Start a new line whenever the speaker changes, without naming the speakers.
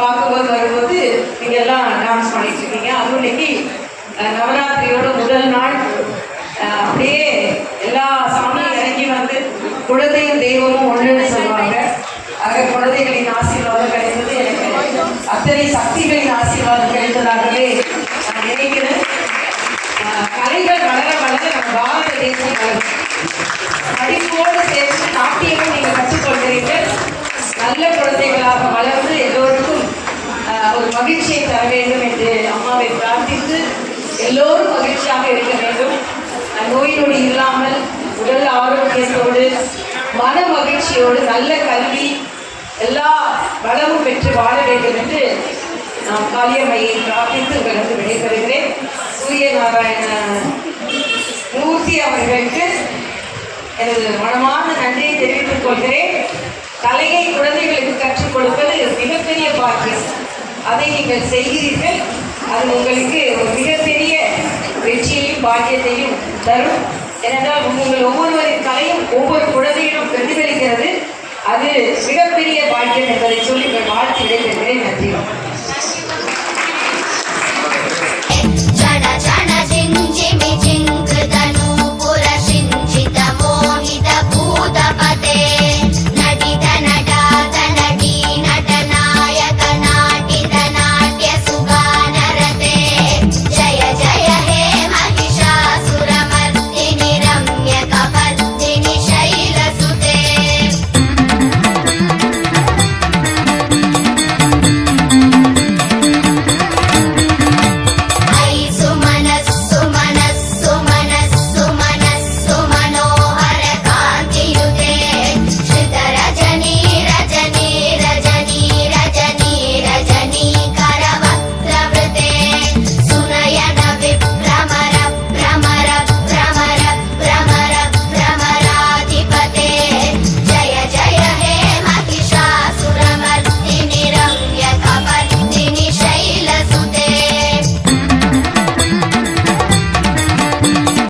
பார்க்கும்போது வரும்போது நீங்க எல்லாம் டான்ஸ் பண்ணிட்டு இருக்கீங்க. அதுவும் இன்னைக்கு நவராத்திரியோட முதல் நாள். அப்படியே எல்லா சாமியும் இறங்கி வந்து குழந்தையும் தெய்வமும் ஒன்றுன்னு சொல்லுவாங்க. ஆக குழந்தைகளின் ஆசீர்வாதம் கிடைத்தது எனக்கு அத்தனை சக்திகளின் ஆசீர்வாதம் கிடைத்ததாகவே நான் நினைக்கிறேன். கலைகள் வளர வளர நம்ம பாரத தேசம் வளரும். படிப்போடு சேர்த்து நாட்டியமும் நீங்கள் கற்றுக்கொள்கிறீர்கள். நல்ல குழந்தைகளாக வளர்ந்து எல்லோருக்கும் ஒரு மகிழ்ச்சியை தர வேண்டும் என்று அம்மாவை பிரார்த்தித்து எல்லோரும் மகிழ்ச்சியாக இருக்க வேண்டும். நோய் நொடி இல்லாமல் உடல் ஆரோக்கியத்தோடு மன மகிழ்ச்சியோடு நல்ல கல்வி எல்லா வளமும் பெற்று வாழ வேண்டும் என்று நான் காளியம்மையை பிரார்த்தித்து உங்களுக்கு விடைபெறுகிறேன். சூரியநாராயண மூர்த்தி அவர்களுக்கு எனது மனமான நன்றியை தெரிவித்துக் கொள்கிறேன். கலையை குழந்தைகளுக்கு கற்றுக் கொடுப்பது மிகப்பெரிய பாக்கியம். அதை நீங்கள் செய்கிறீர்கள். அது உங்களுக்கு ஒரு மிகப்பெரிய வெற்றியையும் பாக்கியத்தையும் தரும். ஏனென்றால் உங்கள் ஒவ்வொருவரின் கலையும் ஒவ்வொரு குழந்தையிலும் பிரதிபலிக்கிறது. அது மிகப்பெரிய பாக்கியம் என்பதை சொல்லி வாழ்த்து விடைபெறுகிறேன்.